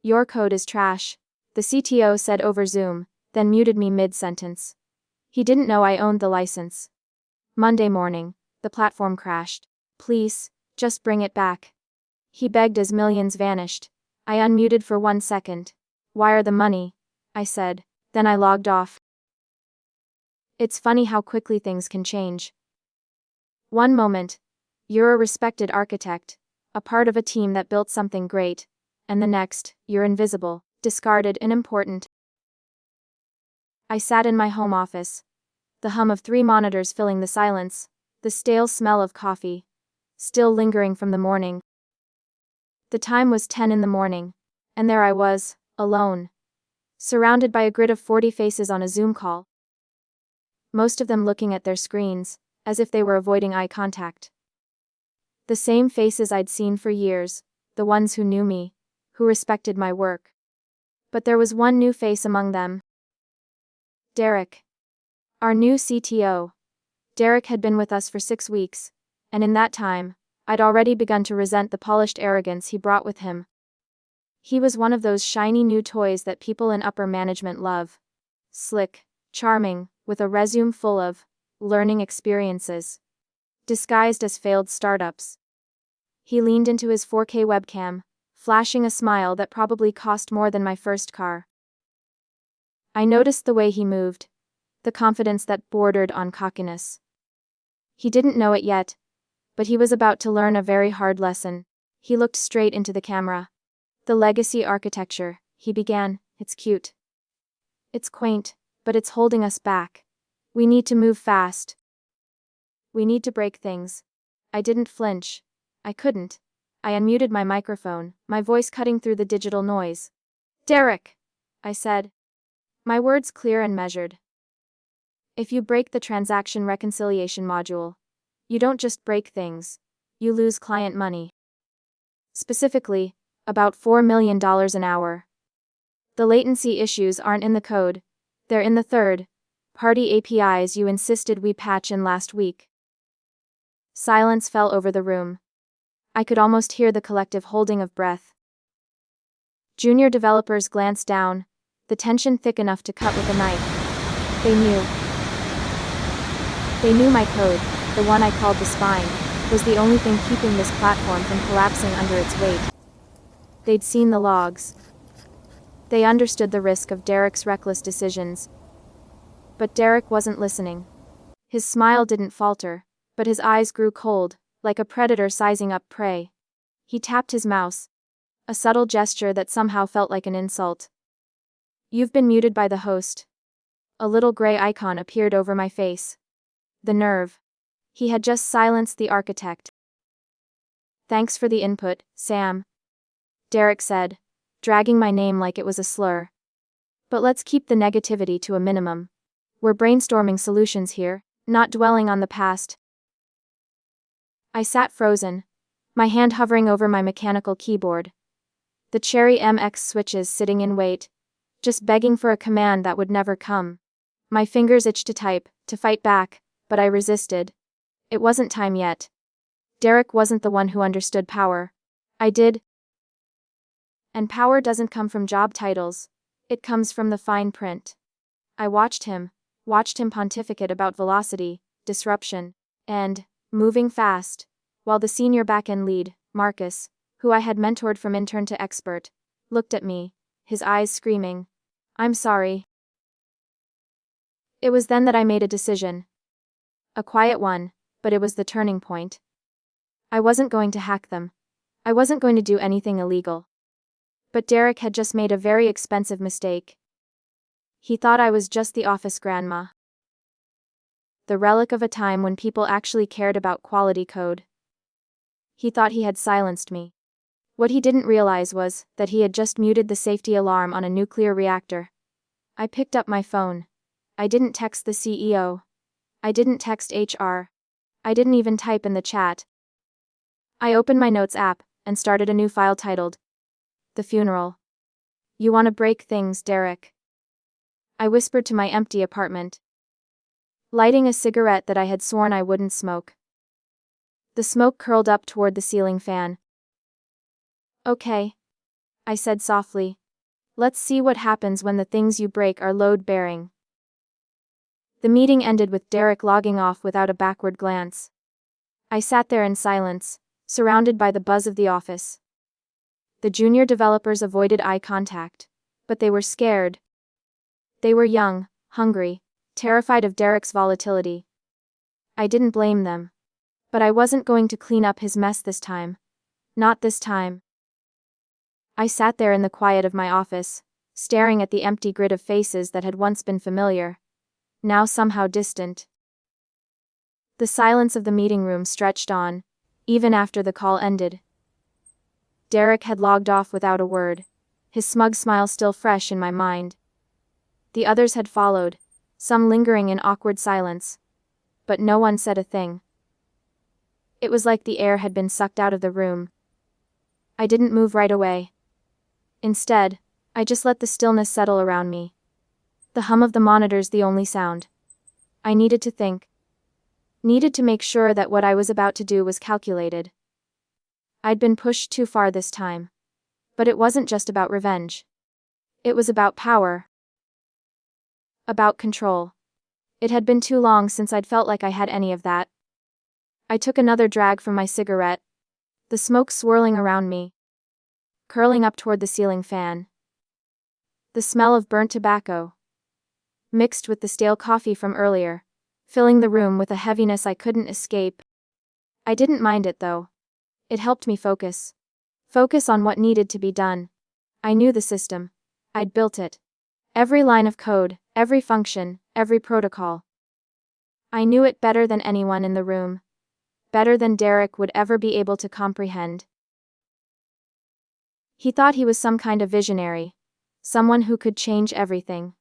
Your code is trash, the CTO said over Zoom, then muted me mid-sentence. He didn't know I owned the license. Monday morning, the platform crashed. Please, just bring it back. He begged as millions vanished. I unmuted for 1 second. Wire the money, I said, then I logged off. It's funny how quickly things can change. One moment, you're a respected architect, a part of a team that built something great, and the next, you're invisible, discarded, unimportant. I sat in my home office. The hum of 3 monitors filling the silence, the stale smell of coffee, still lingering from the morning. The time was 10 in the morning, and there I was, alone, surrounded by a grid of 40 faces on a Zoom call. Most of them looking at their screens, as if they were avoiding eye contact. The same faces I'd seen for years, the ones who knew me, who respected my work. But there was one new face among them. Derek. Our new CTO. Derek had been with us for 6 weeks, and in that time, I'd already begun to resent the polished arrogance he brought with him. He was one of those shiny new toys that people in upper management love. Slick, charming, with a resume full of learning experiences, disguised as failed startups. He leaned into his 4K webcam, flashing a smile that probably cost more than my first car. I noticed the way he moved, the confidence that bordered on cockiness. He didn't know it yet, but he was about to learn a very hard lesson. He looked straight into the camera. The legacy architecture, he began, it's cute. It's quaint, but it's holding us back. We need to move fast. We need to break things. I didn't flinch. I couldn't. I unmuted my microphone, my voice cutting through the digital noise. Derek, I said. My words clear and measured. If you break the transaction reconciliation module, you don't just break things, you lose client money. Specifically, about $4 million an hour. The latency issues aren't in the code, they're in the third-party APIs you insisted we patch in last week. Silence fell over the room. I could almost hear the collective holding of breath. Junior developers glanced down, the tension thick enough to cut with a knife. They knew. They knew my code, the one I called the spine, was the only thing keeping this platform from collapsing under its weight. They'd seen the logs. They understood the risk of Derek's reckless decisions. But Derek wasn't listening. His smile didn't falter, but his eyes grew cold, like a predator sizing up prey. He tapped his mouse, a subtle gesture that somehow felt like an insult. You've been muted by the host. A little gray icon appeared over my face. The nerve. He had just silenced the architect. Thanks for the input, Sam, Derek said, dragging my name like it was a slur. But let's keep the negativity to a minimum. We're brainstorming solutions here, not dwelling on the past. I sat frozen, my hand hovering over my mechanical keyboard. The Cherry MX switches sitting in wait, just begging for a command that would never come. My fingers itched to type, to fight back, but I resisted. It wasn't time yet. Derek wasn't the one who understood power. I did. And power doesn't come from job titles. It comes from the fine print. I watched him pontificate about velocity, disruption, and moving fast, while the senior backend lead, Marcus, who I had mentored from intern to expert, looked at me, his eyes screaming, I'm sorry. It was then that I made a decision. A quiet one, but it was the turning point. I wasn't going to hack them. I wasn't going to do anything illegal. But Derek had just made a very expensive mistake. He thought I was just the office grandma. The relic of a time when people actually cared about quality code. He thought he had silenced me. What he didn't realize was that he had just muted the safety alarm on a nuclear reactor. I picked up my phone. I didn't text the CEO. I didn't text HR. I didn't even type in the chat. I opened my notes app and started a new file titled The Funeral. You want to break things, Derek? I whispered to my empty apartment, lighting a cigarette that I had sworn I wouldn't smoke. The smoke curled up toward the ceiling fan. Okay. I said softly. Let's see what happens when the things you break are load-bearing. The meeting ended with Derek logging off without a backward glance. I sat there in silence, surrounded by the buzz of the office. The junior developers avoided eye contact, but they were scared. They were young, hungry, terrified of Derek's volatility. I didn't blame them. But I wasn't going to clean up his mess this time. Not this time. I sat there in the quiet of my office, staring at the empty grid of faces that had once been familiar, now somehow distant. The silence of the meeting room stretched on, even after the call ended. Derek had logged off without a word, his smug smile still fresh in my mind. The others had followed, some lingering in awkward silence. But no one said a thing. It was like the air had been sucked out of the room. I didn't move right away. Instead, I just let the stillness settle around me. The hum of the monitors the only sound. I needed to think. Needed to make sure that what I was about to do was calculated. I'd been pushed too far this time. But it wasn't just about revenge. It was about power. About control. It had been too long since I'd felt like I had any of that. I took another drag from my cigarette, the smoke swirling around me, curling up toward the ceiling fan. The smell of burnt tobacco, mixed with the stale coffee from earlier, filling the room with a heaviness I couldn't escape. I didn't mind it though. It helped me focus. Focus on what needed to be done. I knew the system. I'd built it. Every line of code, every function, every protocol. I knew it better than anyone in the room. Better than Derek would ever be able to comprehend. He thought he was some kind of visionary, someone who could change everything.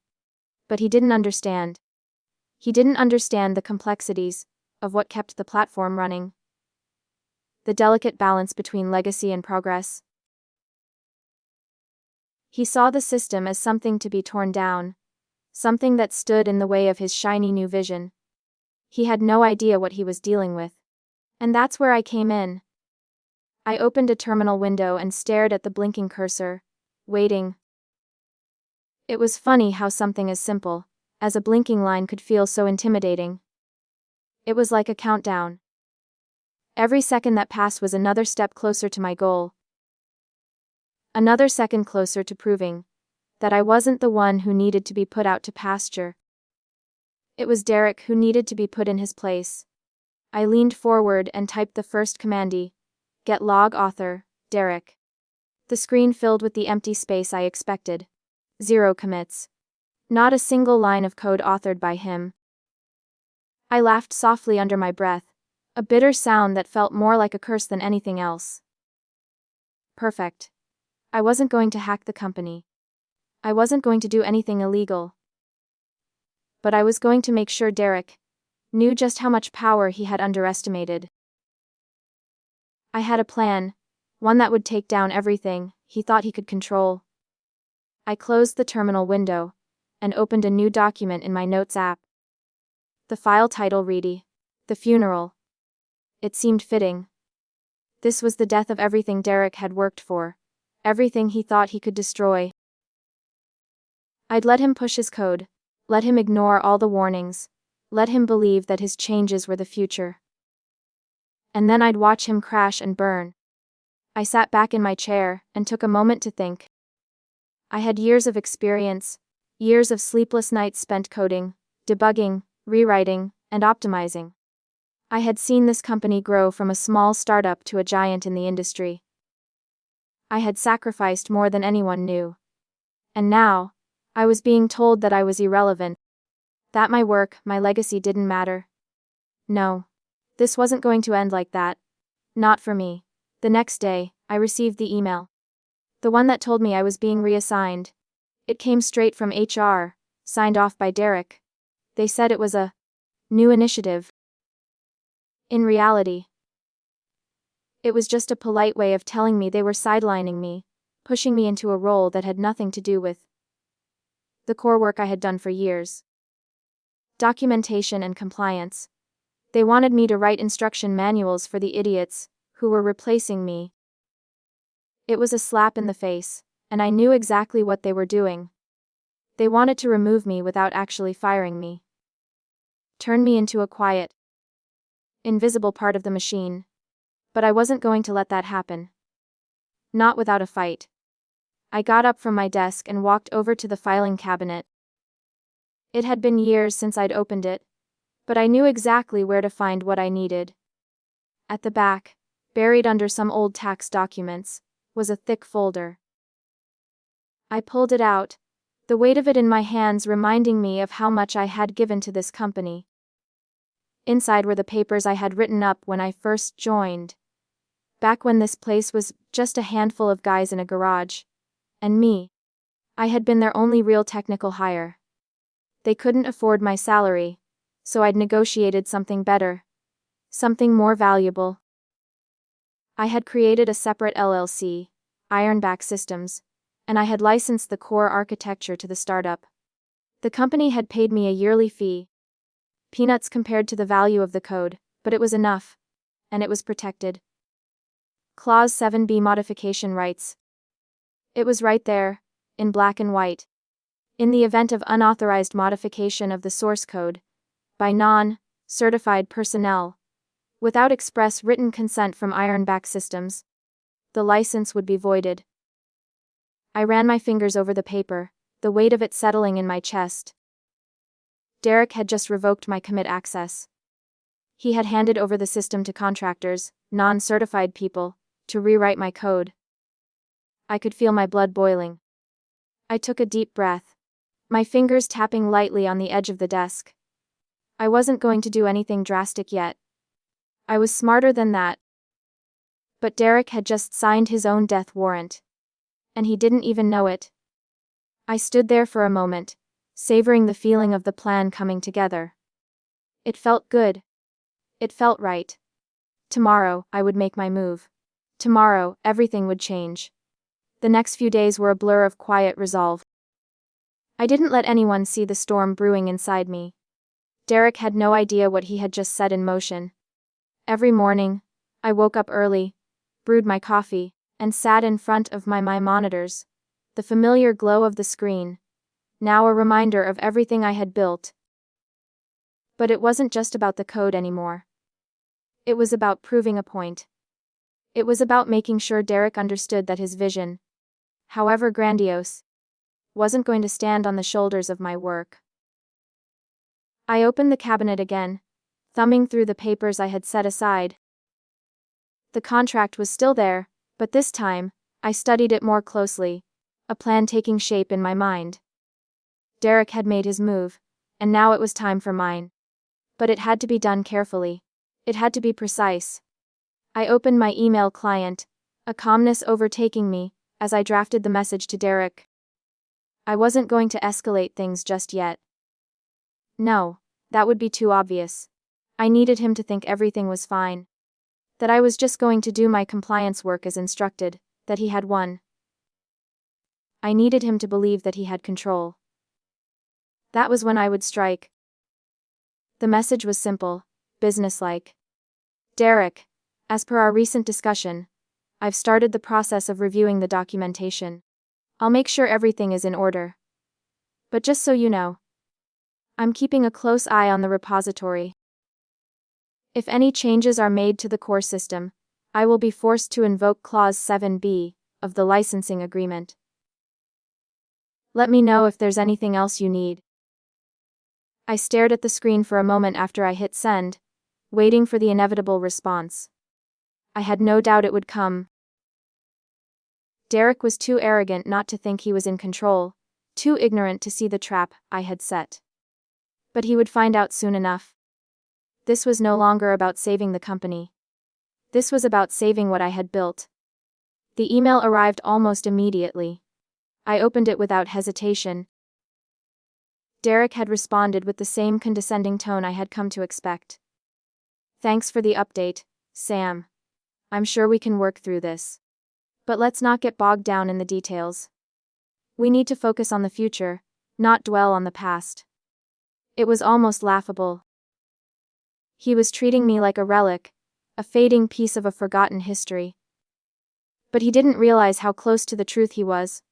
But he didn't understand. He didn't understand the complexities of what kept the platform running. The delicate balance between legacy and progress. He saw the system as something to be torn down, something that stood in the way of his shiny new vision. He had no idea what he was dealing with. And that's where I came in. I opened a terminal window and stared at the blinking cursor, waiting. It was funny how something as simple as a blinking line could feel so intimidating. It was like a countdown. Every second that passed was another step closer to my goal. Another second closer to proving that I wasn't the one who needed to be put out to pasture. It was Derek who needed to be put in his place. I leaned forward and typed the first command. Get log author, Derek. The screen filled with the empty space I expected. 0 commits. Not a single line of code authored by him. I laughed softly under my breath, a bitter sound that felt more like a curse than anything else. Perfect. I wasn't going to hack the company. I wasn't going to do anything illegal. But I was going to make sure Derek knew just how much power he had underestimated. I had a plan, one that would take down everything he thought he could control. I closed the terminal window and opened a new document in my Notes app. The file title read, The Funeral. It seemed fitting. This was the death of everything Derek had worked for, everything he thought he could destroy. I'd let him push his code, let him ignore all the warnings, let him believe that his changes were the future. And then I'd watch him crash and burn. I sat back in my chair and took a moment to think. I had years of experience, years of sleepless nights spent coding, debugging, rewriting, and optimizing. I had seen this company grow from a small startup to a giant in the industry. I had sacrificed more than anyone knew. And now, I was being told that I was irrelevant. That my work, my legacy didn't matter. No. This wasn't going to end like that. Not for me. The next day, I received the email. The one that told me I was being reassigned. It came straight from HR, signed off by Derek. They said it was a new initiative. In reality, it was just a polite way of telling me they were sidelining me, pushing me into a role that had nothing to do with the core work I had done for years. Documentation and compliance. They wanted me to write instruction manuals for the idiots who were replacing me. It was a slap in the face, and I knew exactly what they were doing. They wanted to remove me without actually firing me. Turn me into a quiet, invisible part of the machine. But I wasn't going to let that happen. Not without a fight. I got up from my desk and walked over to the filing cabinet. It had been years since I'd opened it, but I knew exactly where to find what I needed. At the back, buried under some old tax documents, was a thick folder. I pulled it out, the weight of it in my hands reminding me of how much I had given to this company. Inside were the papers I had written up when I first joined. Back when this place was just a handful of guys in a garage. And me. I had been their only real technical hire. They couldn't afford my salary, so I'd negotiated something better. Something more valuable. I had created a separate LLC, Ironback Systems, and I had licensed the core architecture to the startup. The company had paid me a yearly fee. Peanuts compared to the value of the code, but it was enough. And it was protected. Clause 7b modification rights. It was right there, in black and white. In the event of unauthorized modification of the source code, by non-certified personnel, without express written consent from Ironback Systems, the license would be voided. I ran my fingers over the paper, the weight of it settling in my chest. Derek had just revoked my commit access. He had handed over the system to contractors, non-certified people, to rewrite my code. I could feel my blood boiling. I took a deep breath, my fingers tapping lightly on the edge of the desk. I wasn't going to do anything drastic yet. I was smarter than that. But Derek had just signed his own death warrant. And he didn't even know it. I stood there for a moment, savoring the feeling of the plan coming together. It felt good. It felt right. Tomorrow, I would make my move. Tomorrow, everything would change. The next few days were a blur of quiet resolve. I didn't let anyone see the storm brewing inside me. Derek had no idea what he had just set in motion. Every morning, I woke up early, brewed my coffee, and sat in front of my monitors. The familiar glow of the screen, now a reminder of everything I had built. But it wasn't just about the code anymore. It was about proving a point. It was about making sure Derek understood that his vision, however grandiose, wasn't going to stand on the shoulders of my work. I opened the cabinet again, thumbing through the papers I had set aside. The contract was still there, but this time, I studied it more closely, a plan taking shape in my mind. Derek had made his move, and now it was time for mine. But it had to be done carefully. It had to be precise. I opened my email client, a calmness overtaking me, as I drafted the message to Derek. I wasn't going to escalate things just yet. No, that would be too obvious. I needed him to think everything was fine. That I was just going to do my compliance work as instructed, that he had won. I needed him to believe that he had control. That was when I would strike. The message was simple, businesslike. Derek, as per our recent discussion, I've started the process of reviewing the documentation. I'll make sure everything is in order. But just so you know, I'm keeping a close eye on the repository. If any changes are made to the core system, I will be forced to invoke Clause 7b of the licensing agreement. Let me know if there's anything else you need. I stared at the screen for a moment after I hit send, waiting for the inevitable response. I had no doubt it would come. Derek was too arrogant not to think he was in control, too ignorant to see the trap I had set. But he would find out soon enough. This was no longer about saving the company. This was about saving what I had built. The email arrived almost immediately. I opened it without hesitation. Derek had responded with the same condescending tone I had come to expect. Thanks for the update, Sam. I'm sure we can work through this. But let's not get bogged down in the details. We need to focus on the future, not dwell on the past. It was almost laughable. He was treating me like a relic, a fading piece of a forgotten history. But he didn't realize how close to the truth he was.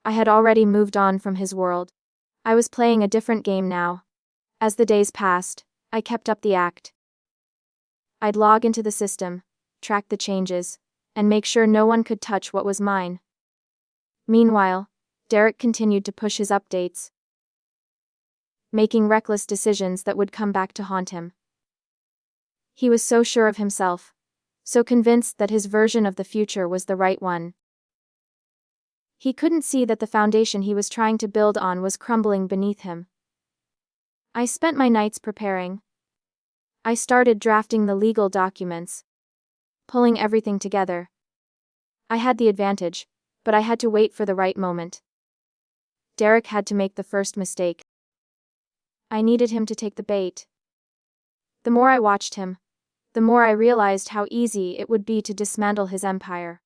I had already moved on from his world. I was playing a different game now. As the days passed, I kept up the act. I'd log into the system, track the changes, and make sure no one could touch what was mine. Meanwhile, Derek continued to push his updates, making reckless decisions that would come back to haunt him. He was so sure of himself, so convinced that his version of the future was the right one. He couldn't see that the foundation he was trying to build on was crumbling beneath him. I spent my nights preparing. I started drafting the legal documents, pulling everything together. I had the advantage, but I had to wait for the right moment. Derek had to make the first mistake. I needed him to take the bait. The more I watched him, the more I realized how easy it would be to dismantle his empire.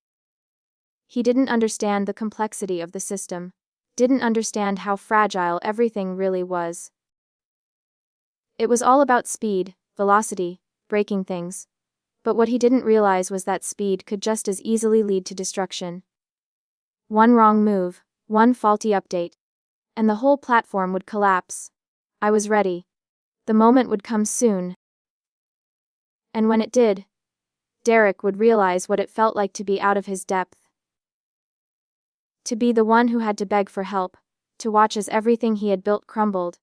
He didn't understand the complexity of the system, didn't understand how fragile everything really was. It was all about speed, velocity, breaking things. But what he didn't realize was that speed could just as easily lead to destruction. One wrong move, one faulty update, and the whole platform would collapse. I was ready. The moment would come soon. And when it did, Derek would realize what it felt like to be out of his depth. To be the one who had to beg for help, to watch as everything he had built crumbled.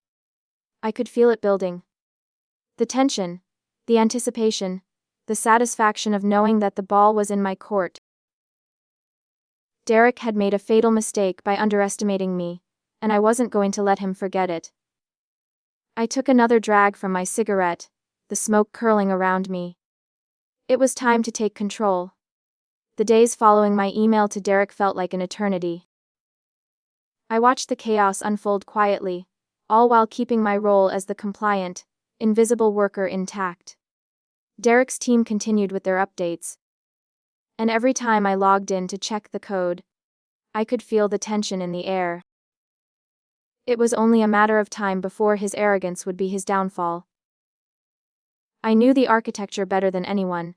I could feel it building. The tension, the anticipation, the satisfaction of knowing that the ball was in my court. Derek had made a fatal mistake by underestimating me, and I wasn't going to let him forget it. I took another drag from my cigarette, the smoke curling around me. It was time to take control. The days following my email to Derek felt like an eternity. I watched the chaos unfold quietly, all while keeping my role as the compliant, invisible worker intact. Derek's team continued with their updates. And every time I logged in to check the code, I could feel the tension in the air. It was only a matter of time before his arrogance would be his downfall. I knew the architecture better than anyone.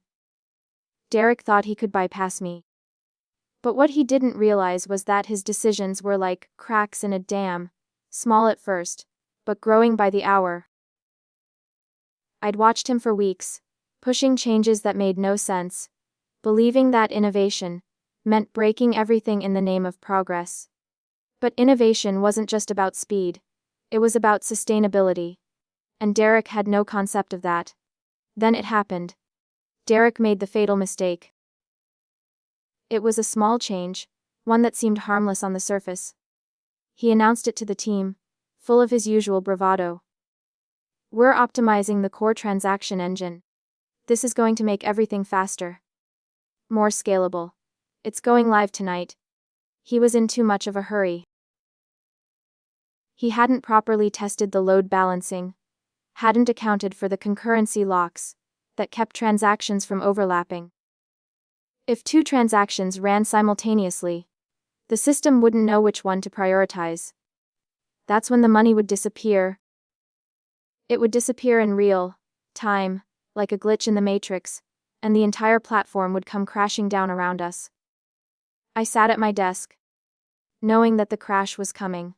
Derek thought he could bypass me. But what he didn't realize was that his decisions were like cracks in a dam, small at first, but growing by the hour. I'd watched him for weeks, pushing changes that made no sense, believing that innovation meant breaking everything in the name of progress. But innovation wasn't just about speed, it was about sustainability. And Derek had no concept of that. Then it happened. Derek made the fatal mistake. It was a small change, one that seemed harmless on the surface. He announced it to the team, full of his usual bravado. "We're optimizing the core transaction engine. This is going to make everything faster. More scalable. It's going live tonight." He was in too much of a hurry. He hadn't properly tested the load balancing, hadn't accounted for the concurrency locks that kept transactions from overlapping. If two transactions ran simultaneously, the system wouldn't know which one to prioritize. That's when the money would disappear. It would disappear in real time, like a glitch in the matrix, and the entire platform would come crashing down around us. I sat at my desk, knowing that the crash was coming.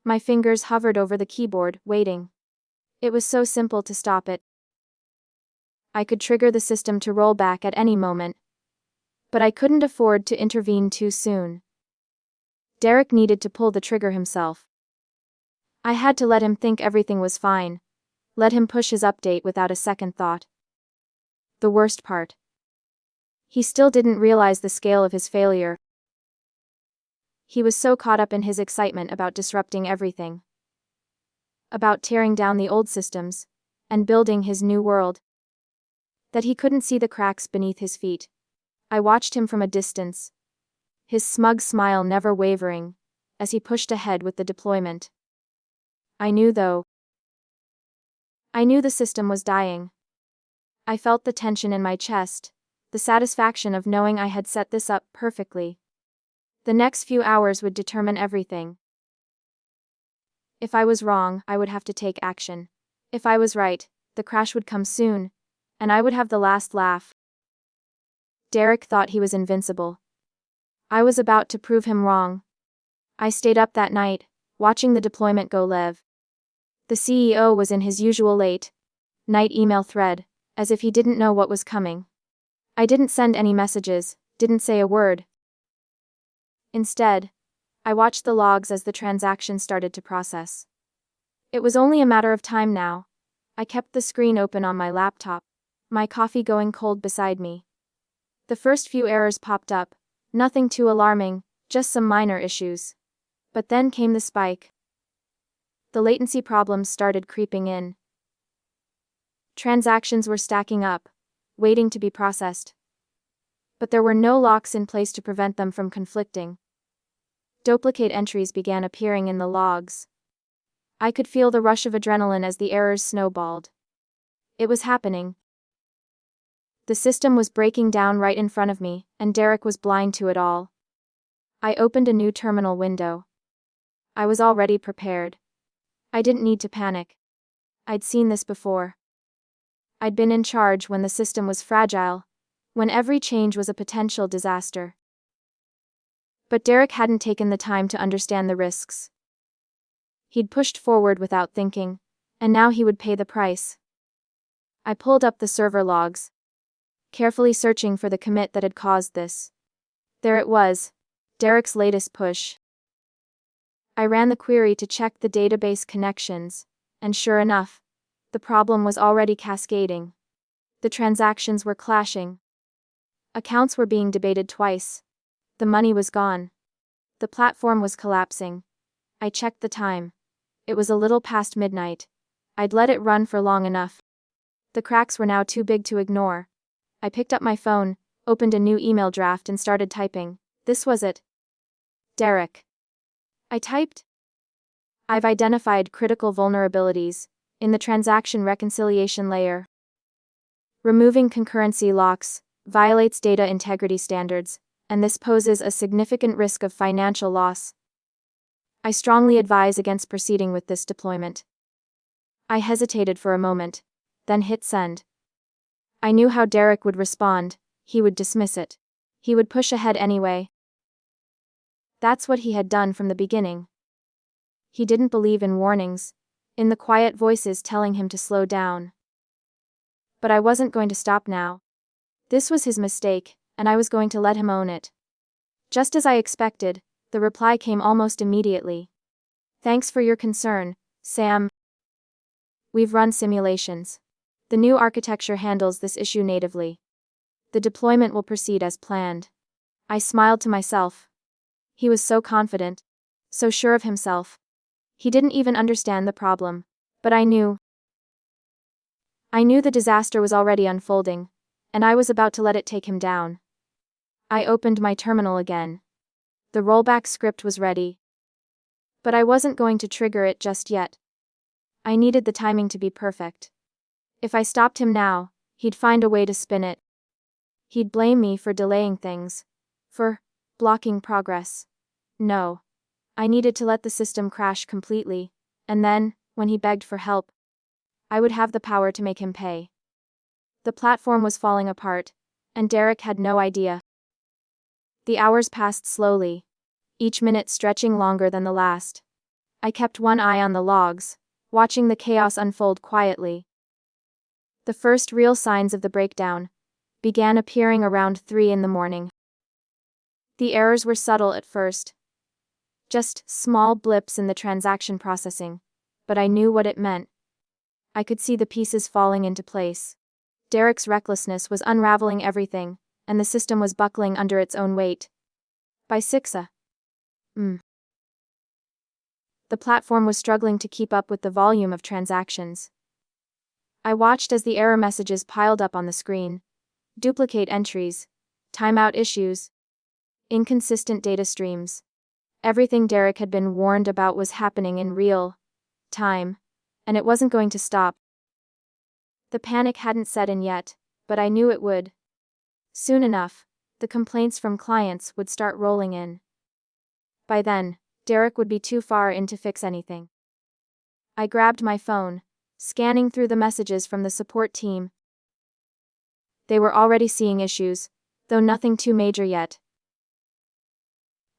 My fingers hovered over the keyboard, waiting. It was so simple to stop it. I could trigger the system to roll back at any moment. But I couldn't afford to intervene too soon. Derek needed to pull the trigger himself. I had to let him think everything was fine. Let him push his update without a second thought. The worst part. He still didn't realize the scale of his failure. He was so caught up in his excitement about disrupting everything. About tearing down the old systems, and building his new world, that he couldn't see the cracks beneath his feet. I watched him from a distance, his smug smile never wavering, as he pushed ahead with the deployment. I knew the system was dying. I felt the tension in my chest, the satisfaction of knowing I had set this up perfectly. The next few hours would determine everything. If I was wrong, I would have to take action. If I was right, the crash would come soon, and I would have the last laugh. Derek thought he was invincible. I was about to prove him wrong. I stayed up that night, watching the deployment go live. The CEO was in his usual late night email thread, as if he didn't know what was coming. I didn't send any messages, didn't say a word. Instead, I watched the logs as the transaction started to process. It was only a matter of time now. I kept the screen open on my laptop, my coffee going cold beside me. The first few errors popped up, nothing too alarming, just some minor issues. But then came the spike. The latency problems started creeping in. Transactions were stacking up, waiting to be processed. But there were no locks in place to prevent them from conflicting. Duplicate entries began appearing in the logs. I could feel the rush of adrenaline as the errors snowballed. It was happening. The system was breaking down right in front of me, and Derek was blind to it all. I opened a new terminal window. I was already prepared. I didn't need to panic. I'd seen this before. I'd been in charge when the system was fragile, when every change was a potential disaster. But Derek hadn't taken the time to understand the risks. He'd pushed forward without thinking, and now he would pay the price. I pulled up the server logs, carefully searching for the commit that had caused this. There it was, Derek's latest push. I ran the query to check the database connections, and sure enough, the problem was already cascading. The transactions were clashing. Accounts were being debated twice. The money was gone. The platform was collapsing. I checked the time. It was a little past midnight. I'd let it run for long enough. The cracks were now too big to ignore. I picked up my phone, opened a new email draft and started typing. This was it. Derek. I typed. I've identified critical vulnerabilities in the transaction reconciliation layer. Removing concurrency locks violates data integrity standards, and this poses a significant risk of financial loss. I strongly advise against proceeding with this deployment. I hesitated for a moment, then hit send. I knew how Derek would respond. He would dismiss it. He would push ahead anyway. That's what he had done from the beginning. He didn't believe in warnings, in the quiet voices telling him to slow down. But I wasn't going to stop now. This was his mistake, and I was going to let him own it. Just as I expected, the reply came almost immediately. Thanks for your concern, Sam. We've run simulations. The new architecture handles this issue natively. The deployment will proceed as planned. I smiled to myself. He was so confident, so sure of himself. He didn't even understand the problem, but I knew. I knew the disaster was already unfolding, and I was about to let it take him down. I opened my terminal again. The rollback script was ready. But I wasn't going to trigger it just yet. I needed the timing to be perfect. If I stopped him now, he'd find a way to spin it. He'd blame me for delaying things, for blocking progress. No. I needed to let the system crash completely, and then, when he begged for help, I would have the power to make him pay. The platform was falling apart, and Derek had no idea. The hours passed slowly, each minute stretching longer than the last. I kept one eye on the logs, watching the chaos unfold quietly. The first real signs of the breakdown began appearing around 3 a.m. The errors were subtle at first. Just small blips in the transaction processing, but I knew what it meant. I could see the pieces falling into place. Derek's recklessness was unraveling everything, and the system was buckling under its own weight. By 6 a.m. the platform was struggling to keep up with the volume of transactions. I watched as the error messages piled up on the screen. Duplicate entries, timeout issues, inconsistent data streams. Everything Derek had been warned about was happening in real time, and it wasn't going to stop. The panic hadn't set in yet, but I knew it would. Soon enough, the complaints from clients would start rolling in. By then, Derek would be too far in to fix anything. I grabbed my phone, scanning through the messages from the support team. They were already seeing issues, though nothing too major yet.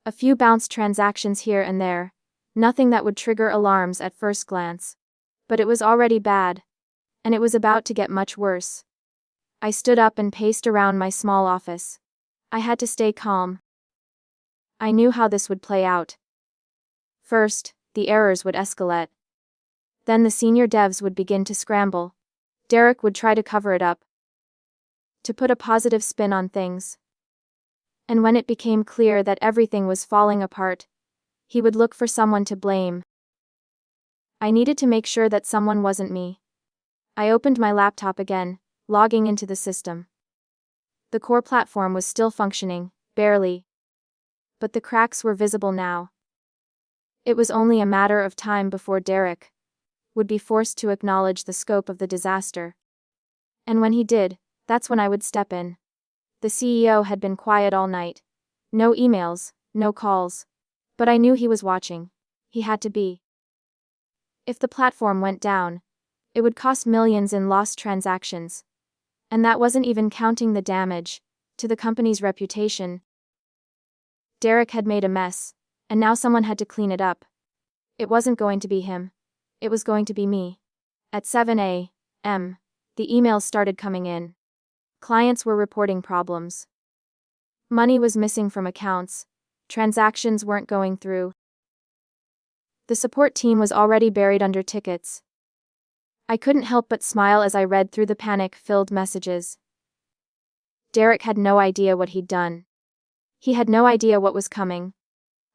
A few bounced transactions here and there. Nothing that would trigger alarms at first glance. But it was already bad. And it was about to get much worse. I stood up and paced around my small office. I had to stay calm. I knew how this would play out. First, the errors would escalate. Then the senior devs would begin to scramble. Derek would try to cover it up, to put a positive spin on things. And when it became clear that everything was falling apart, he would look for someone to blame. I needed to make sure that someone wasn't me. I opened my laptop again, logging into the system. The core platform was still functioning, barely. But the cracks were visible now. It was only a matter of time before Derek would be forced to acknowledge the scope of the disaster. And when he did, that's when I would step in. The CEO had been quiet all night. No emails, no calls. But I knew he was watching. He had to be. If the platform went down, it would cost millions in lost transactions. And that wasn't even counting the damage to the company's reputation. Derek had made a mess, and now someone had to clean it up. It wasn't going to be him. It was going to be me. At 7 a.m., the emails started coming in. Clients were reporting problems. Money was missing from accounts. Transactions weren't going through. The support team was already buried under tickets. I couldn't help but smile as I read through the panic-filled messages. Derek had no idea what he'd done. He had no idea what was coming.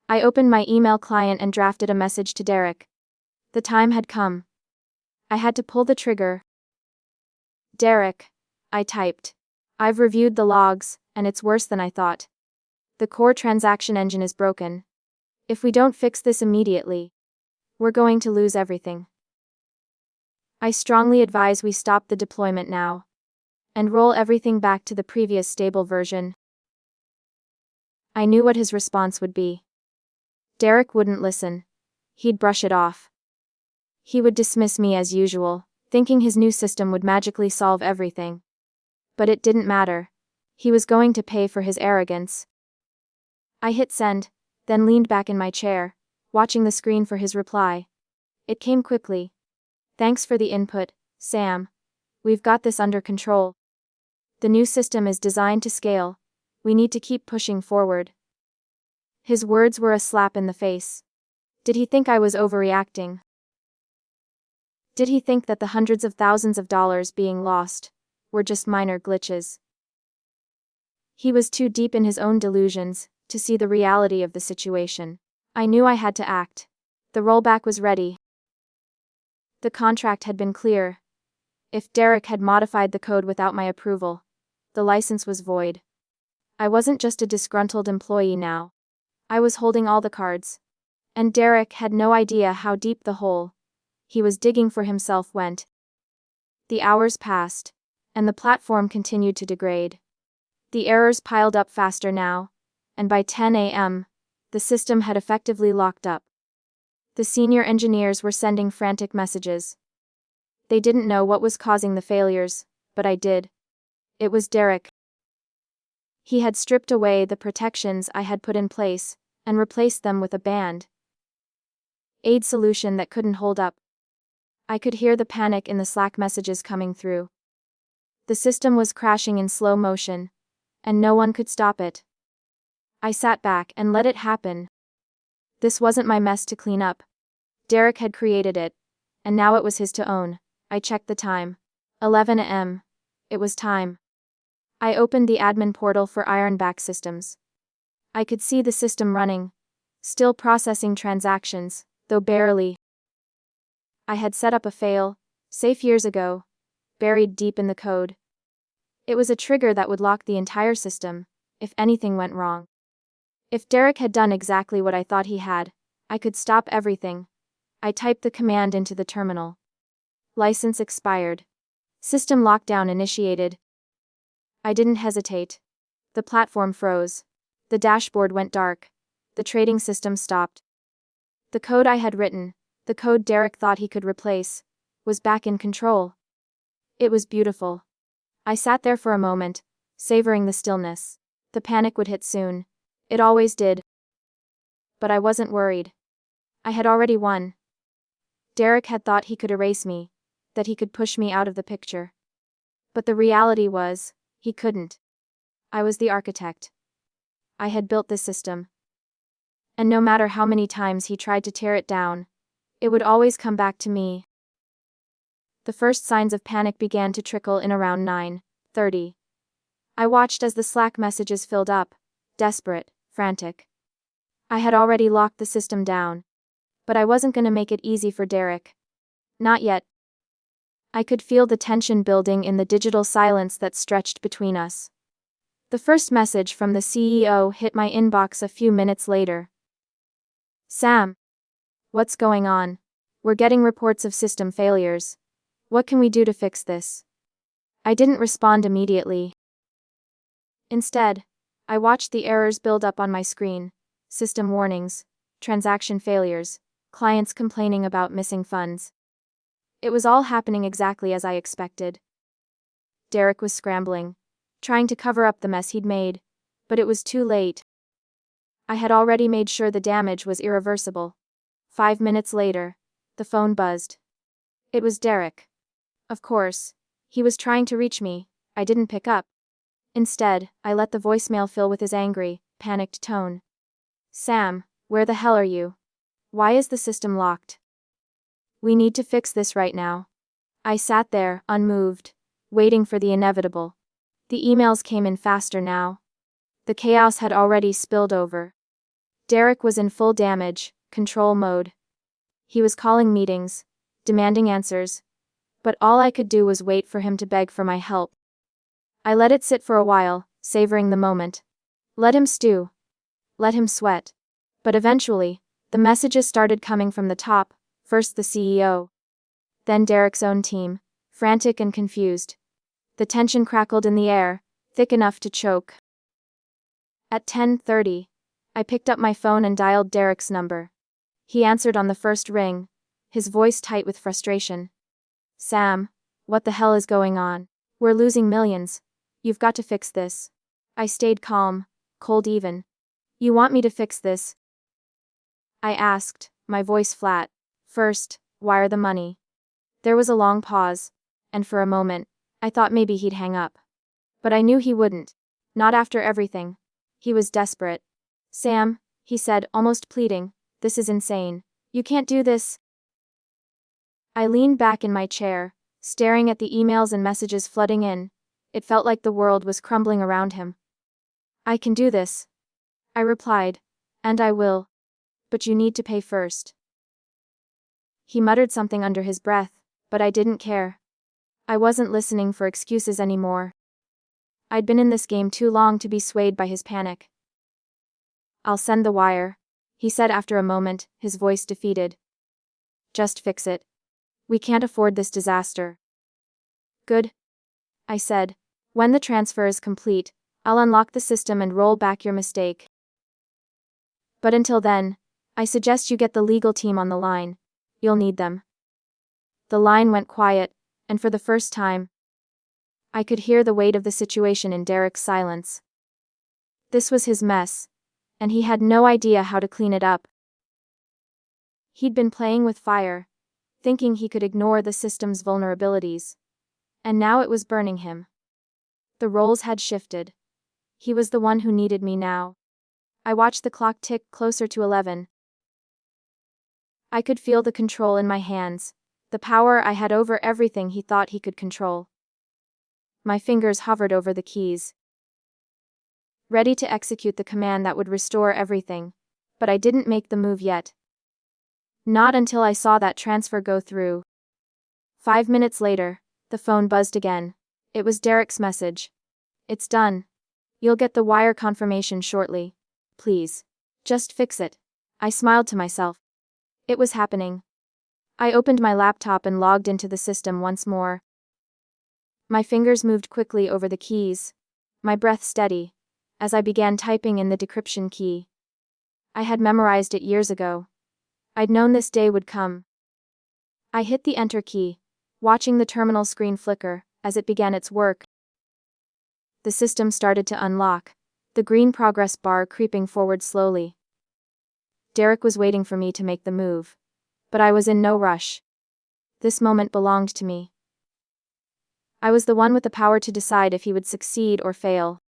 I opened my email client and drafted a message to Derek. The time had come. I had to pull the trigger. Derek, I typed. I've reviewed the logs, and it's worse than I thought. The core transaction engine is broken. If we don't fix this immediately, we're going to lose everything. I strongly advise we stop the deployment now and roll everything back to the previous stable version. I knew what his response would be. Derek wouldn't listen. He'd brush it off. He would dismiss me as usual, thinking his new system would magically solve everything. But it didn't matter. He was going to pay for his arrogance. I hit send, then leaned back in my chair, watching the screen for his reply. It came quickly. Thanks for the input, Sam. We've got this under control. The new system is designed to scale. We need to keep pushing forward. His words were a slap in the face. Did he think I was overreacting? Did he think that the hundreds of thousands of dollars being lost were just minor glitches? He was too deep in his own delusions to see the reality of the situation. I knew I had to act. The rollback was ready. The contract had been clear. If Derek had modified the code without my approval, the license was void. I wasn't just a disgruntled employee now. I was holding all the cards. And Derek had no idea how deep the hole he was digging for himself went. The hours passed, and the platform continued to degrade. The errors piled up faster now, and by 10 a.m., the system had effectively locked up. The senior engineers were sending frantic messages. They didn't know what was causing the failures, but I did. It was Derek. He had stripped away the protections I had put in place and replaced them with a band-aid solution that couldn't hold up. I could hear the panic in the Slack messages coming through. The system was crashing in slow motion, and no one could stop it. I sat back and let it happen. This wasn't my mess to clean up. Derek had created it, and now it was his to own. I checked the time. 11 a.m. It was time. I opened the admin portal for Ironback Systems. I could see the system running, still processing transactions, though barely. I had set up a fail-safe years ago, buried deep in the code. It was a trigger that would lock the entire system, if anything went wrong. If Derek had done exactly what I thought he had, I could stop everything. I typed the command into the terminal. License expired. System lockdown initiated. I didn't hesitate. The platform froze. The dashboard went dark. The trading system stopped. The code I had written, the code Derek thought he could replace, was back in control. It was beautiful. I sat there for a moment, savoring the stillness. The panic would hit soon. It always did. but I wasn't worried. I had already won. Derek had thought he could erase me, that he could push me out of the picture. But the reality was, he couldn't. I was the architect. I had built this system. And no matter how many times he tried to tear it down, it would always come back to me. The first signs of panic began to trickle in around 9:30. I watched as the Slack messages filled up, desperate, frantic. I had already locked the system down. But I wasn't gonna make it easy for Derek. Not yet. I could feel the tension building in the digital silence that stretched between us. The first message from the CEO hit my inbox a few minutes later. Sam. What's going on? We're getting reports of system failures. What can we do to fix this? I didn't respond immediately. Instead, I watched the errors build up on my screen. System warnings, transaction failures, clients complaining about missing funds. It was all happening exactly as I expected. Derek was scrambling, trying to cover up the mess he'd made, but it was too late. I had already made sure the damage was irreversible. 5 minutes later, the phone buzzed. It was Derek. Of course, he was trying to reach me. I didn't pick up. Instead, I let the voicemail fill with his angry, panicked tone. Sam, where the hell are you? Why is the system locked? We need to fix this right now. I sat there, unmoved, waiting for the inevitable. The emails came in faster now. The chaos had already spilled over. Derek was in full damage control mode. He was calling meetings, demanding answers, but all I could do was wait for him to beg for my help. I let it sit for a while, savoring the moment. Let him stew. Let him sweat. But eventually, the messages started coming from the top, first the CEO. Then Derek's own team, frantic and confused. The tension crackled in the air, thick enough to choke. At 10:30, I picked up my phone and dialed Derek's number. He answered on the first ring, his voice tight with frustration. Sam, what the hell is going on? We're losing millions. You've got to fix this. I stayed calm, cold even. You want me to fix this? I asked, my voice flat. First, wire the money. There was a long pause, and for a moment, I thought maybe he'd hang up. But I knew he wouldn't. Not after everything. He was desperate. Sam, he said, almost pleading, this is insane. You can't do this. I leaned back in my chair, staring at the emails and messages flooding in. It felt like the world was crumbling around him. I can do this, I replied, and I will. But you need to pay first. He muttered something under his breath, but I didn't care. I wasn't listening for excuses anymore. I'd been in this game too long to be swayed by his panic. I'll send the wire, he said after a moment, his voice defeated. Just fix it. We can't afford this disaster. Good, I said. When the transfer is complete, I'll unlock the system and roll back your mistake. But until then, I suggest you get the legal team on the line. You'll need them. The line went quiet, and for the first time, I could hear the weight of the situation in Derek's silence. This was his mess, and he had no idea how to clean it up. He'd been playing with fire, thinking he could ignore the system's vulnerabilities. And now it was burning him. The roles had shifted. He was the one who needed me now. I watched the clock tick closer to 11. I could feel the control in my hands, the power I had over everything he thought he could control. My fingers hovered over the keys, ready to execute the command that would restore everything, but I didn't make the move yet. Not until I saw that transfer go through. 5 minutes later, the phone buzzed again. It was Derek's message. It's done. You'll get the wire confirmation shortly. Please. Just fix it. I smiled to myself. It was happening. I opened my laptop and logged into the system once more. My fingers moved quickly over the keys, my breath steady, as I began typing in the decryption key. I had memorized it years ago. I'd known this day would come. I hit the enter key, watching the terminal screen flicker as it began its work. The system started to unlock, the green progress bar creeping forward slowly. Derek was waiting for me to make the move. But I was in no rush. This moment belonged to me. I was the one with the power to decide if he would succeed or fail.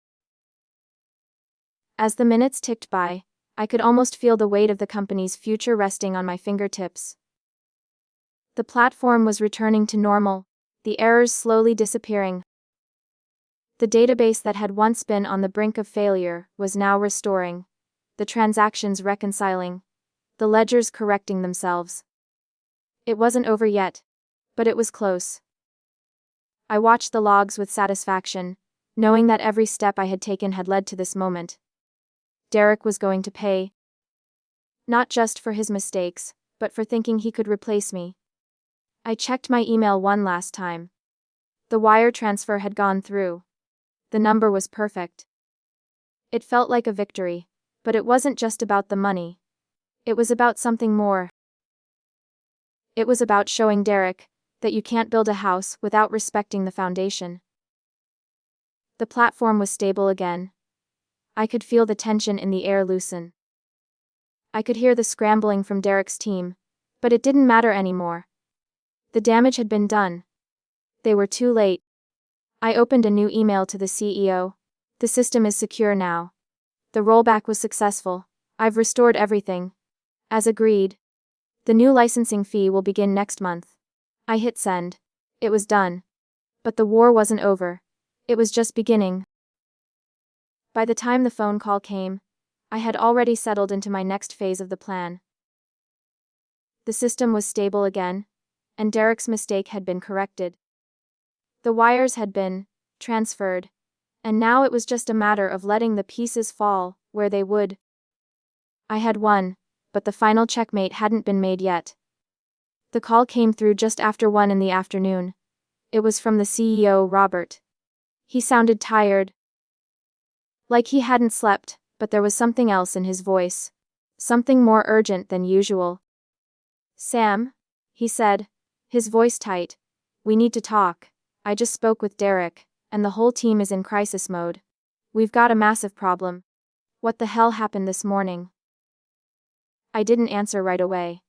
As the minutes ticked by, I could almost feel the weight of the company's future resting on my fingertips. The platform was returning to normal, the errors slowly disappearing. The database that had once been on the brink of failure was now restoring, the transactions reconciling, the ledgers correcting themselves. It wasn't over yet, but it was close. I watched the logs with satisfaction, knowing that every step I had taken had led to this moment. Derek was going to pay. Not just for his mistakes, but for thinking he could replace me. I checked my email one last time. The wire transfer had gone through. The number was perfect. It felt like a victory, but it wasn't just about the money. It was about something more. It was about showing Derek that you can't build a house without respecting the foundation. The platform was stable again. I could feel the tension in the air loosen. I could hear the scrambling from Derek's team, but it didn't matter anymore. The damage had been done. They were too late. I opened a new email to the CEO. The system is secure now. The rollback was successful. I've restored everything. As agreed. The new licensing fee will begin next month. I hit send. It was done. But the war wasn't over. It was just beginning. By the time the phone call came, I had already settled into my next phase of the plan. The system was stable again, and Derek's mistake had been corrected. The wires had been transferred, and now it was just a matter of letting the pieces fall where they would. I had won, but the final checkmate hadn't been made yet. The call came through just after 1 in the afternoon. It was from the CEO, Robert. He sounded tired. Like he hadn't slept, but there was something else in his voice. Something more urgent than usual. Sam, he said, his voice tight. We need to talk. I just spoke with Derek, and the whole team is in crisis mode. We've got a massive problem. What the hell happened this morning? I didn't answer right away.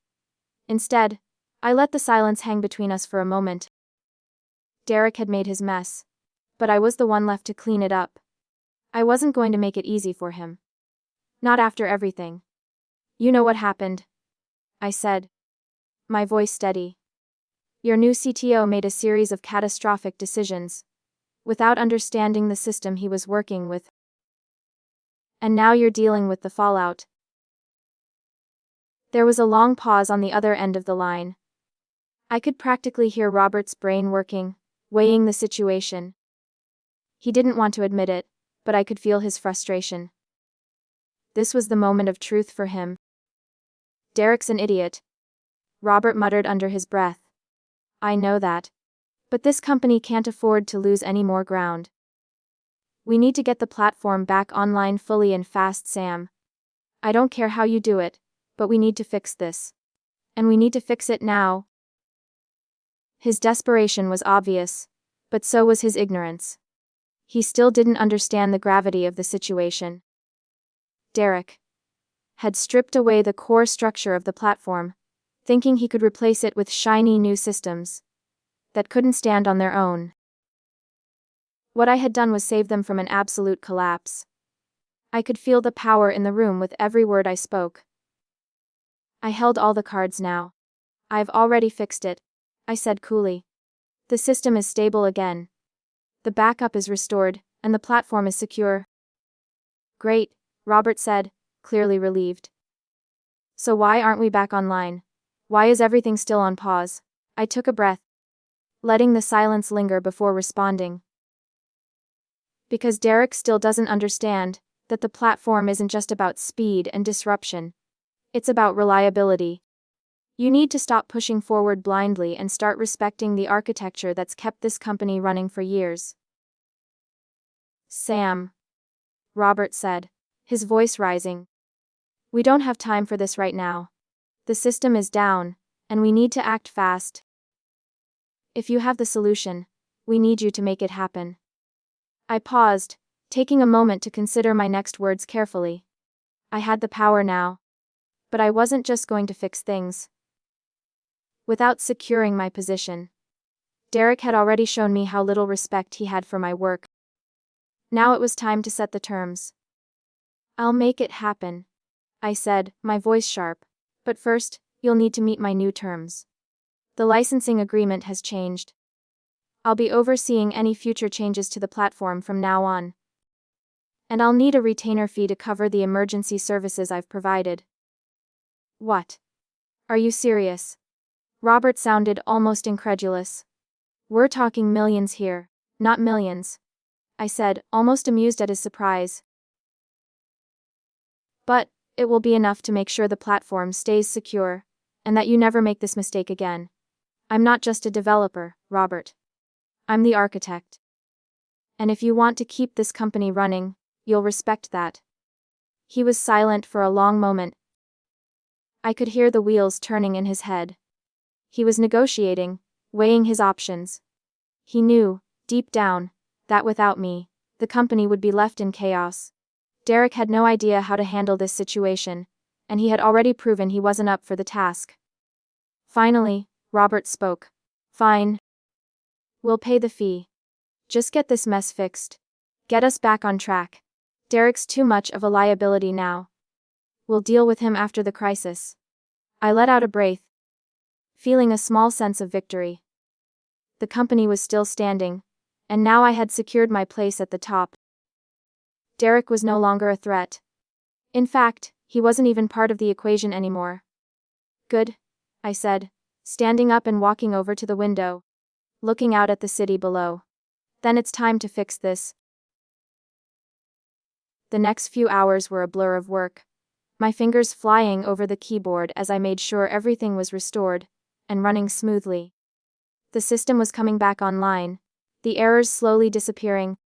Instead, I let the silence hang between us for a moment. Derek had made his mess, but I was the one left to clean it up. I wasn't going to make it easy for him. Not after everything. You know what happened, I said, my voice steady. Your new CTO made a series of catastrophic decisions, without understanding the system he was working with. And now you're dealing with the fallout. There was a long pause on the other end of the line. I could practically hear Robert's brain working, weighing the situation. He didn't want to admit it, but I could feel his frustration. This was the moment of truth for him. Derek's an idiot, Robert muttered under his breath. I know that. But this company can't afford to lose any more ground. We need to get the platform back online fully and fast, Sam. I don't care how you do it, but we need to fix this. And we need to fix it now. His desperation was obvious, but so was his ignorance. He still didn't understand the gravity of the situation. Derek had stripped away the core structure of the platform, thinking he could replace it with shiny new systems that couldn't stand on their own. What I had done was save them from an absolute collapse. I could feel the power in the room with every word I spoke. I held all the cards now. I've already fixed it, I said coolly. The system is stable again. The backup is restored, and the platform is secure. Great, Robert said, clearly relieved. So why aren't we back online? Why is everything still on pause? I took a breath, letting the silence linger before responding. Because Derek still doesn't understand that the platform isn't just about speed and disruption. It's about reliability. You need to stop pushing forward blindly and start respecting the architecture that's kept this company running for years. Sam, Robert said, his voice rising. We don't have time for this right now. The system is down, and we need to act fast. If you have the solution, we need you to make it happen. I paused, taking a moment to consider my next words carefully. I had the power now. But I wasn't just going to fix things without securing my position. Derek had already shown me how little respect he had for my work. Now it was time to set the terms. "I'll make it happen," I said, my voice sharp. "But first, you'll need to meet my new terms. The licensing agreement has changed. I'll be overseeing any future changes to the platform from now on. And I'll need a retainer fee to cover the emergency services I've provided." "What? Are you serious?" Robert sounded almost incredulous. "We're talking millions here, not millions," I said, almost amused at his surprise. "But it will be enough to make sure the platform stays secure, and that you never make this mistake again. I'm not just a developer, Robert. I'm the architect. And if you want to keep this company running, you'll respect that." He was silent for a long moment. I could hear the wheels turning in his head. He was negotiating, weighing his options. He knew, deep down, that without me, the company would be left in chaos. Derek had no idea how to handle this situation, and he had already proven he wasn't up for the task. Finally, Robert spoke. "Fine. We'll pay the fee. Just get this mess fixed. Get us back on track. Derek's too much of a liability now. We'll deal with him after the crisis." I let out a breath, feeling a small sense of victory. The company was still standing, and now I had secured my place at the top. Derek was no longer a threat. In fact, he wasn't even part of the equation anymore. "Good," I said, standing up and walking over to the window, looking out at the city below. "Then it's time to fix this." The next few hours were a blur of work, my fingers flying over the keyboard as I made sure everything was restored and running smoothly. The system was coming back online, the errors slowly disappearing.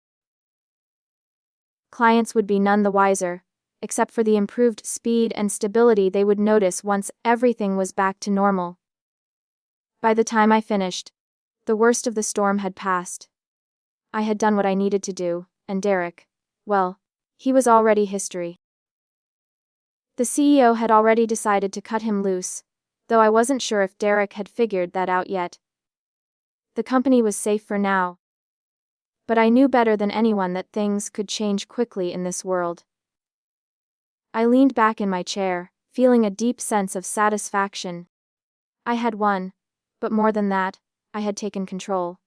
Clients would be none the wiser, except for the improved speed and stability they would notice once everything was back to normal. By the time I finished, the worst of the storm had passed. I had done what I needed to do, and Derek, well, he was already history. The CEO had already decided to cut him loose, though I wasn't sure if Derek had figured that out yet. The company was safe for now. But I knew better than anyone that things could change quickly in this world. I leaned back in my chair, feeling a deep sense of satisfaction. I had won, but more than that, I had taken control.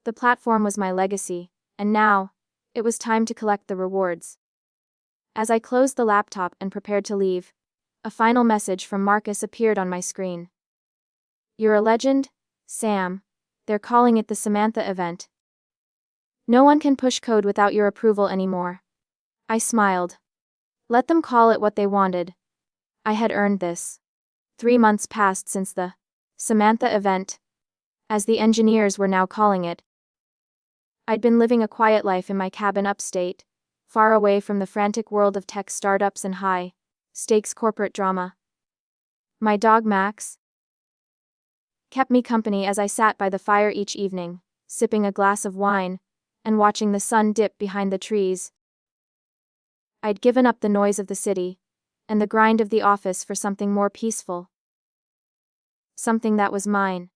The platform was my legacy, and now, it was time to collect the rewards. As I closed the laptop and prepared to leave, a final message from Marcus appeared on my screen. "You're a legend, Sam. They're calling it the Samantha event. No one can push code without your approval anymore." I smiled. Let them call it what they wanted. I had earned this. 3 months passed since the Samantha event, as the engineers were now calling it. I'd been living a quiet life in my cabin upstate, far away from the frantic world of tech startups and high-stakes corporate drama. My dog Max kept me company as I sat by the fire each evening, sipping a glass of wine, and watching the sun dip behind the trees. I'd given up the noise of the city, and the grind of the office for something more peaceful. Something that was mine.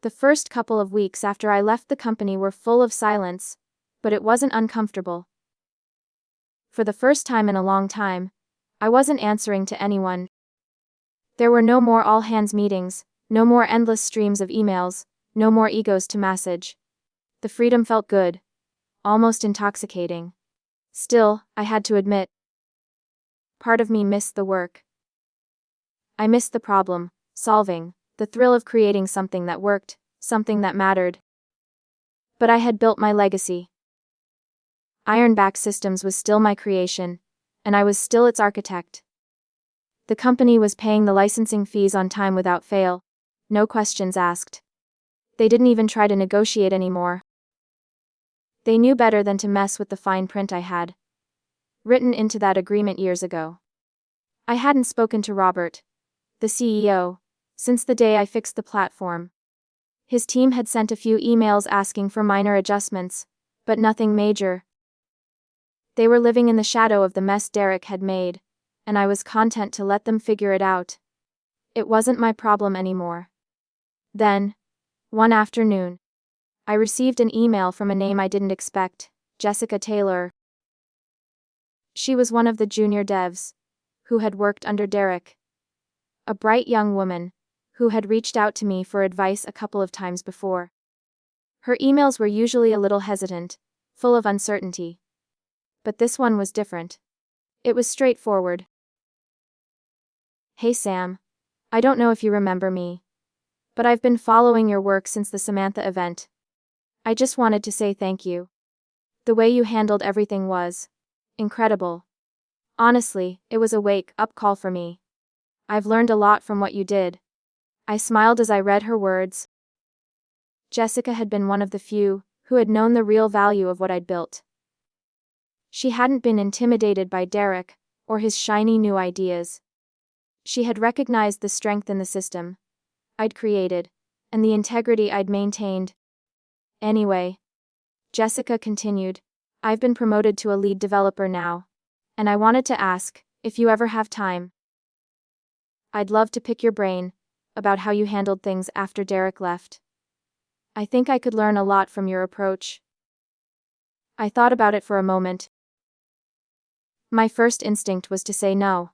The first couple of weeks after I left the company were full of silence, but it wasn't uncomfortable. For the first time in a long time, I wasn't answering to anyone. There were no more all-hands meetings, no more endless streams of emails, no more egos to massage. The freedom felt good, almost intoxicating. Still, I had to admit, part of me missed the work. I missed the problem solving, the thrill of creating something that worked, something that mattered. But I had built my legacy. Ironback Systems was still my creation, and I was still its architect. The company was paying the licensing fees on time without fail, no questions asked. They didn't even try to negotiate anymore. They knew better than to mess with the fine print I had written into that agreement years ago. I hadn't spoken to Robert, the CEO, since the day I fixed the platform. His team had sent a few emails asking for minor adjustments, but nothing major. They were living in the shadow of the mess Derek had made, and I was content to let them figure it out. It wasn't my problem anymore. Then, one afternoon, I received an email from a name I didn't expect, Jessica Taylor. She was one of the junior devs, who had worked under Derek. A bright young woman, who had reached out to me for advice a couple of times before. Her emails were usually a little hesitant, full of uncertainty. But this one was different. It was straightforward. Hey Sam. I don't know if you remember me, but I've been following your work since the Samantha event. I just wanted to say thank you. The way you handled everything was incredible. Honestly, it was a wake-up call for me. I've learned a lot from what you did. I smiled as I read her words. Jessica had been one of the few who had known the real value of what I'd built. She hadn't been intimidated by Derek or his shiny new ideas. She had recognized the strength in the system I'd created and the integrity I'd maintained. Anyway, Jessica continued, I've been promoted to a lead developer now, and I wanted to ask if you ever have time. I'd love to pick your brain about how you handled things after Derek left. I think I could learn a lot from your approach. I thought about it for a moment. My first instinct was to say no.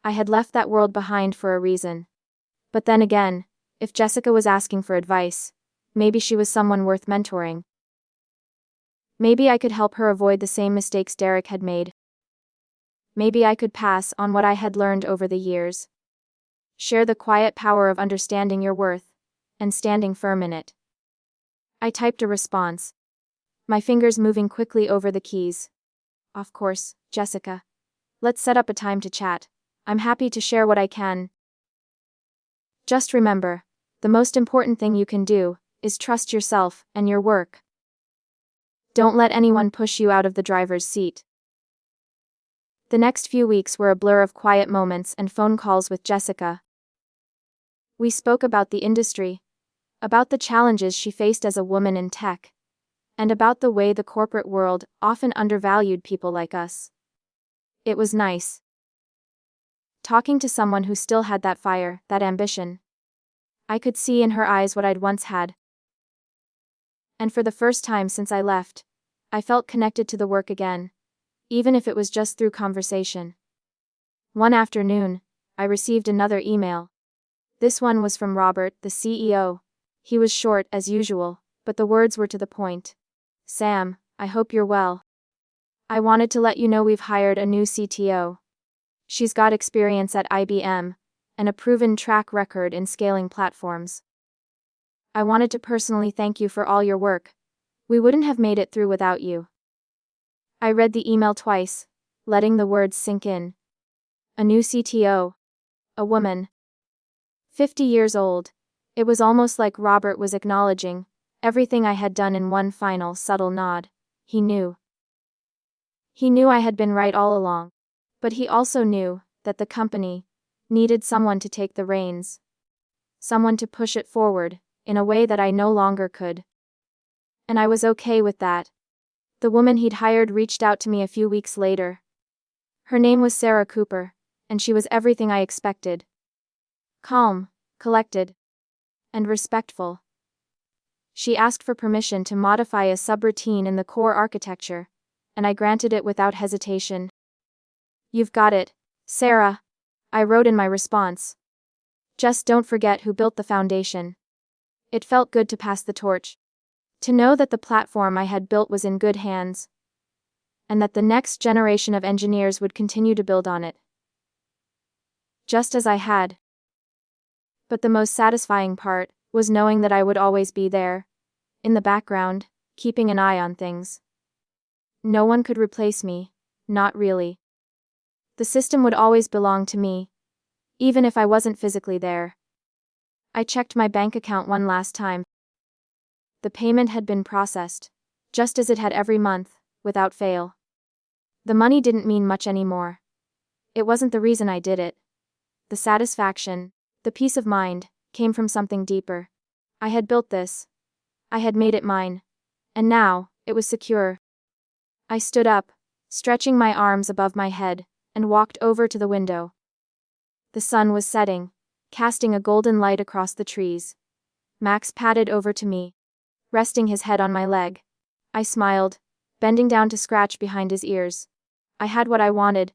I had left that world behind for a reason. But then again, if Jessica was asking for advice, maybe she was someone worth mentoring. Maybe I could help her avoid the same mistakes Derek had made. Maybe I could pass on what I had learned over the years. Share the quiet power of understanding your worth and standing firm in it. I typed a response, my fingers moving quickly over the keys. Of course, Jessica. Let's set up a time to chat. I'm happy to share what I can. Just remember, the most important thing you can do is trust yourself and your work. Don't let anyone push you out of the driver's seat. The next few weeks were a blur of quiet moments and phone calls with Jessica. We spoke about the industry, about the challenges she faced as a woman in tech, and about the way the corporate world often undervalued people like us. It was nice talking to someone who still had that fire, that ambition. I could see in her eyes what I'd once had. And for the first time since I left, I felt connected to the work again, even if it was just through conversation. One afternoon, I received another email. This one was from Robert, the CEO. He was short, as usual, but the words were to the point. Sam, I hope you're well. I wanted to let you know we've hired a new CTO. She's got experience at IBM, and a proven track record in scaling platforms. I wanted to personally thank you for all your work. We wouldn't have made it through without you. I read the email twice, letting the words sink in. A new CTO. A woman. 50 years old. It was almost like Robert was acknowledging everything I had done in one final subtle nod. He knew. He knew I had been right all along. But he also knew that the company needed someone to take the reins. Someone to push it forward in a way that I no longer could. And I was okay with that. The woman he'd hired reached out to me a few weeks later. Her name was Sarah Cooper, and she was everything I expected. Calm, collected, and respectful. She asked for permission to modify a subroutine in the core architecture, and I granted it without hesitation. You've got it, Sarah, I wrote in my response. Just don't forget who built the foundation. It felt good to pass the torch. To know that the platform I had built was in good hands, and that the next generation of engineers would continue to build on it. Just as I had. But the most satisfying part was knowing that I would always be there, in the background, keeping an eye on things. No one could replace me, not really. The system would always belong to me, even if I wasn't physically there. I checked my bank account one last time. The payment had been processed, just as it had every month, without fail. The money didn't mean much anymore. It wasn't the reason I did it. The satisfaction, the peace of mind, came from something deeper. I had built this. I had made it mine. And now, it was secure. I stood up, stretching my arms above my head, and walked over to the window. The sun was setting, casting a golden light across the trees. Max padded over to me, resting his head on my leg. I smiled, bending down to scratch behind his ears. I had what I wanted.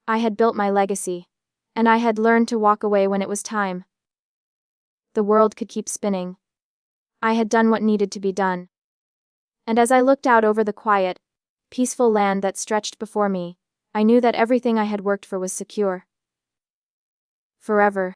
I had built my legacy, and I had learned to walk away when it was time. The world could keep spinning. I had done what needed to be done. And as I looked out over the quiet, peaceful land that stretched before me, I knew that everything I had worked for was secure. Forever.